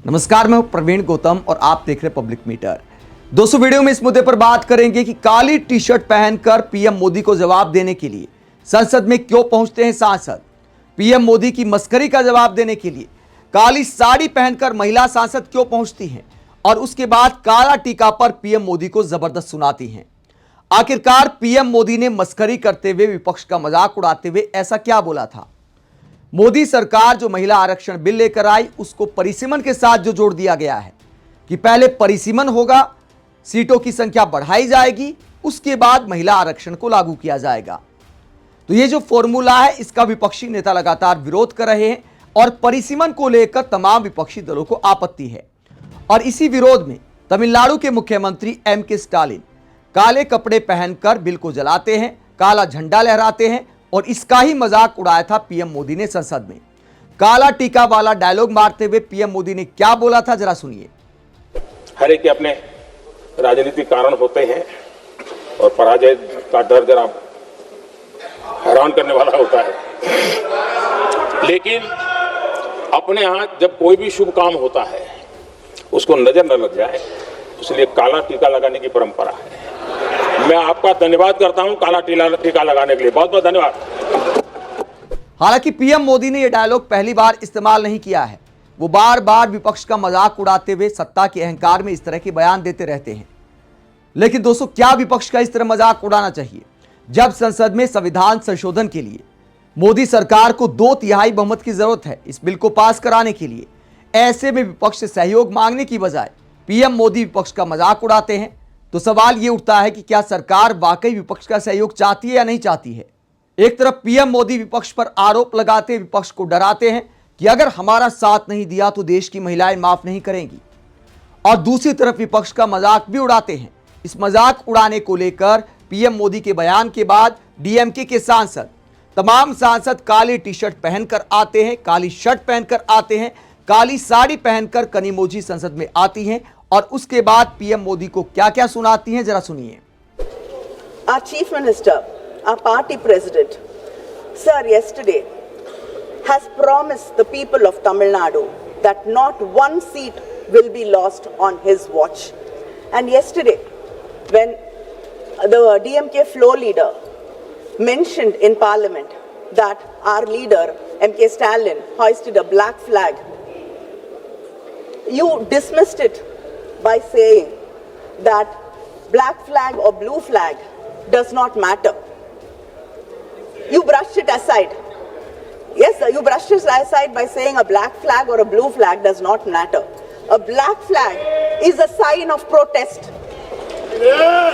नमस्कार, मैं प्रवीण गौतम और आप देख रहे हैं पब्लिक मीटर। दोस्तों, वीडियो में इस मुद्दे पर बात करेंगे कि काली टी शर्ट पहनकर पीएम मोदी को जवाब देने के लिए संसद में क्यों पहुंचते हैं सांसद। पीएम मोदी की मस्करी का जवाब देने के लिए काली साड़ी पहनकर महिला सांसद क्यों पहुंचती हैं और उसके बाद काला टीका पर पीएम मोदी को जबरदस्त सुनाती हैं। आखिरकार पीएम मोदी ने मस्करी करते हुए विपक्ष का मजाक उड़ाते हुए ऐसा क्या बोला था। मोदी सरकार जो महिला आरक्षण बिल लेकर आई उसको परिसीमन के साथ जो जोड़ दिया गया है कि पहले परिसीमन होगा, सीटों की संख्या बढ़ाई जाएगी, उसके बाद महिला आरक्षण को लागू किया जाएगा। तो ये जो फॉर्मूला है इसका विपक्षी नेता लगातार विरोध कर रहे हैं और परिसीमन को लेकर तमाम विपक्षी दलों को आपत्ति है। और इसी विरोध में तमिलनाडु के मुख्यमंत्री एम.के. स्टालिन काले कपड़े पहनकर बिल को जलाते हैं, काला झंडा लहराते हैं और इसका ही मजाक उड़ाया था पीएम मोदी ने संसद में। काला टीका वाला डायलॉग मारते हुए पीएम मोदी ने क्या बोला था, जरा सुनिए। हर एक के अपने राजनीतिक कारण होते हैं और पराजय का डर जरा हैरान करने वाला होता है, लेकिन अपने यहाँ जब कोई भी शुभ काम होता है उसको नजर न लग जाए, इसलिए काला टीका लगाने की परंपरा है। मैं आपका धन्यवाद करता हूं काला टीका लगाने के लिए, बहुत बहुत धन्यवाद। हालांकि पीएम मोदी ने यह डायलॉग पहली बार इस्तेमाल नहीं किया है। वो बार बार विपक्ष का मजाक उड़ाते हुए सत्ता के अहंकार में इस तरह के बयान देते रहते हैं। लेकिन दोस्तों, क्या विपक्ष का इस तरह मजाक उड़ाना चाहिए जब संसद में संविधान संशोधन के लिए मोदी सरकार को 2/3 बहुमत की जरूरत है इस बिल को पास कराने के लिए। ऐसे में विपक्ष से सहयोग मांगने की बजाय पीएम मोदी विपक्ष का मजाक उड़ाते हैं। तो सवाल यह उठता है कि क्या सरकार वाकई विपक्ष का सहयोग चाहती है या नहीं चाहती है। एक तरफ पीएम मोदी विपक्ष पर आरोप लगाते विपक्ष को डराते हैं कि अगर हमारा साथ नहीं दिया तो देश की महिलाएं माफ नहीं करेंगी, और दूसरी तरफ विपक्ष का मजाक भी उड़ाते हैं। इस मजाक उड़ाने को लेकर पीएम मोदी के बयान के बाद डीएमके के सांसद, तमाम सांसद काली टी शर्ट पहनकर आते हैं, काली शर्ट पहनकर आते हैं, काली साड़ी पहनकर कनिमोझी संसद में आती हैं और उसके बाद पीएम मोदी को क्या क्या सुनाती हैं, जरा सुनिए। Our Chief Minister, our party president, sir, yesterday has promised the people of Tamil Nadu that not one seat will be lost on his watch. And yesterday, when the DMK floor leader mentioned in Parliament that our leader, M.K. Stalin, hoisted a black flag, you dismissed it by saying that black flag or blue flag does not matter. You brushed it aside. Yes, sir, you brushed it aside by saying a black flag or a blue flag does not matter. A black flag is a sign of protest. Yes.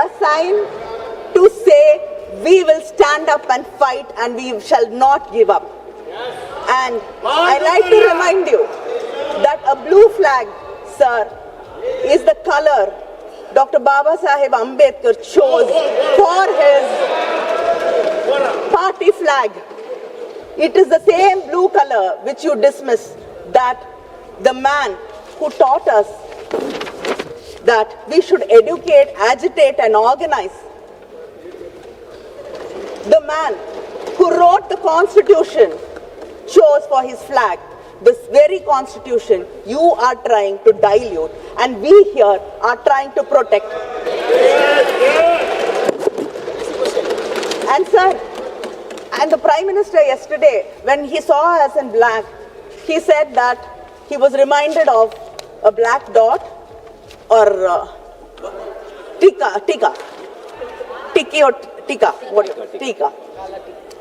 A sign to say we will stand up and fight and we shall not give up. And I like to remind you that a blue flag, sir, is the color Dr. Baba Saheb Ambedkar chose for his party flag. It is the same blue color which you dismiss, that the man who taught us that we should educate, agitate and organize, the man who wrote the Constitution, chose for his flag this very Constitution you are trying to dilute and we here are trying to protect. And sir, and the Prime Minister yesterday, when he saw us in black, he said that he was reminded of a black dot or tika,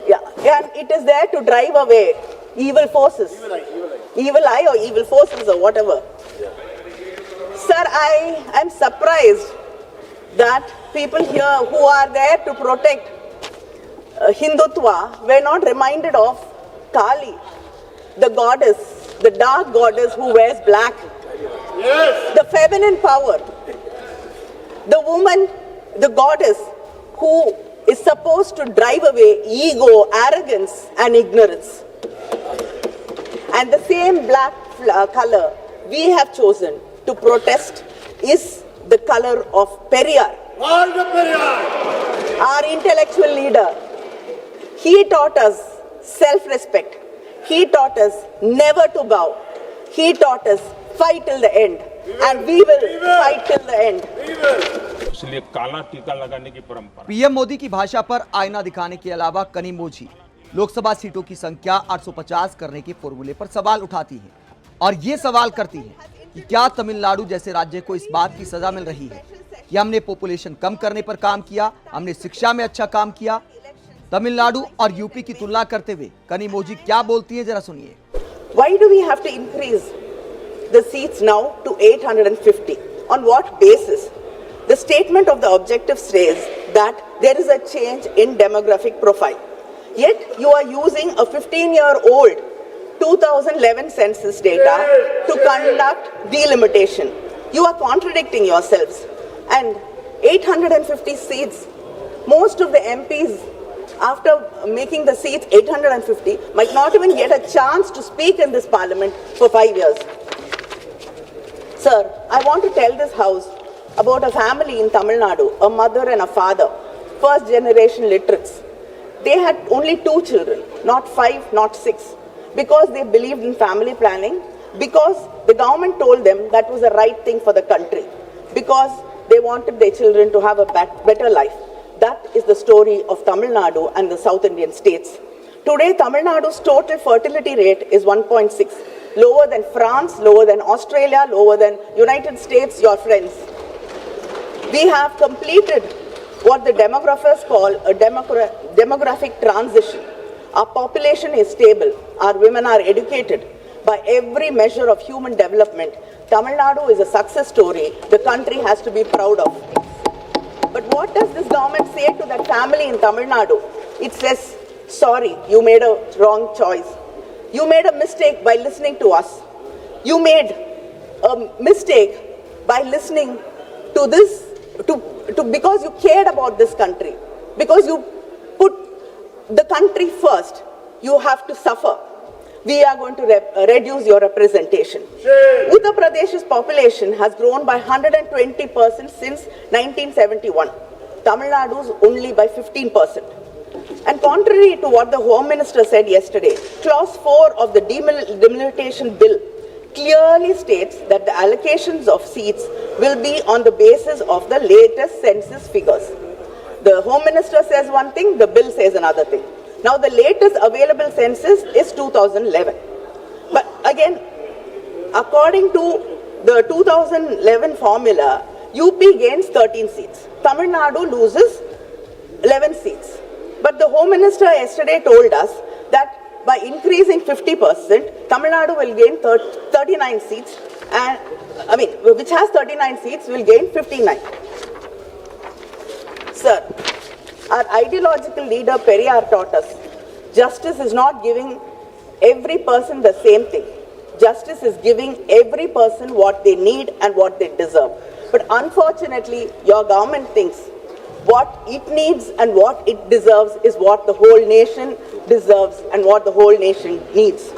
yeah, and it is there to drive away evil forces, evil eye or evil forces or whatever. Yeah. Sir, I am surprised that people here who are there to protect Hindutva were not reminded of Kali, the goddess, the dark goddess who wears black. Yes. The feminine power, the woman, the goddess who is supposed to drive away ego, arrogance and ignorance. And the same black color we have chosen to protest is the color of Periyar. Our intellectual leader. He taught us self-respect. He taught us never to bow. He taught us fight till the end. And we will fight till the end. इसलिए काला टीका लगाने की परंपरा। PM Modi की भाषा पर आईना दिखाने के अलावा कनिमोझी लोकसभा सीटों की संख्या 850 करने के फॉर्मूले पर सवाल उठाती है और ये सवाल करती है कि क्या तमिलनाडु जैसे राज्य को इस बात की सजा मिल रही है कि हमने पॉपुलेशन कम करने पर काम किया, हमने शिक्षा में अच्छा काम किया। तमिलनाडु और यूपी की तुलना करते हुए कनिमोझी क्या बोलती है, जरा सुनिए। Why do we have to increase the seats now to 850? On what basis? The statement of the objective says that there is a change in demographic profile. Yet you are using a 15-year-old 2011 census data to conduct delimitation. You are contradicting yourselves. And 850 seats, most of the MPs, after making the seats 850, might not even get a chance to speak in this parliament for 5 years. Sir, I want to tell this house about a family in Tamil Nadu, a mother and a father, first generation literates. They had only 2 children, not 5, not 6, because they believed in family planning, because the government told them that was the right thing for the country, because they wanted their children to have a better life. That is the story of Tamil Nadu and the South Indian states. Today, Tamil Nadu's total fertility rate is 1.6, lower than France, lower than Australia, lower than United States, your friends. We have completed what the demographers call a demographic transition. Our population is stable. Our women are educated. By every measure of human development, Tamil Nadu is a success story the country has to be proud of. But what does this government say to that family in Tamil Nadu? It says, sorry, you made a wrong choice. You made a mistake by listening to us. You made a mistake by listening to this, because you cared about this country, because you put the country first. You have to suffer. We are going to reduce your representation. Uttar Pradesh's population has grown by 120% since 1971. Tamil Nadu's only by 15%. And contrary to what the Home Minister said yesterday, Clause 4 of the Delimitation Bill clearly states that the allocations of seats will be on the basis of the latest census figures. The Home Minister says one thing, the bill says another thing. Now the latest available census is 2011. But again, according to the 2011 formula, UP gains 13 seats. Tamil Nadu loses 11 seats. But the Home Minister yesterday told us that by increasing 50%, Tamil Nadu will gain 39 seats, and which has 39 seats will gain 59. Sir, our ideological leader Periyar taught us, justice is not giving every person the same thing. Justice is giving every person what they need and what they deserve. But unfortunately, your government thinks what it needs and what it deserves is what the whole nation deserves and what the whole nation needs.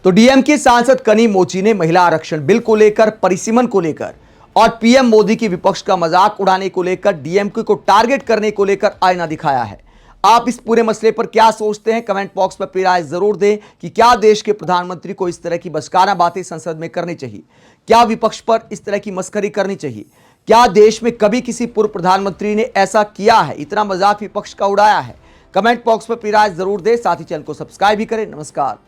तो DMK सांसद कनिमोझी ने महिला आरक्षण bill को लेकर, परिसीमन को लेकर और पीएम मोदी की विपक्ष का मजाक उड़ाने को लेकर, डीएमके को टारगेट करने को लेकर आईना दिखाया है। आप इस पूरे मसले पर क्या सोचते हैं? कमेंट बॉक्स में अपनी राय जरूर दें कि क्या देश के प्रधानमंत्री को इस तरह की बचकाना बातें संसद में करनी चाहिए? क्या विपक्ष पर इस तरह की मस्करी करनी चाहिए? क्या देश में कभी किसी पूर्व प्रधानमंत्री ने ऐसा किया है, इतना मजाक विपक्ष का उड़ाया है? कमेंट बॉक्स में अपनी राय जरूर दें, साथ ही चैनल को सब्सक्राइब भी करें। नमस्कार।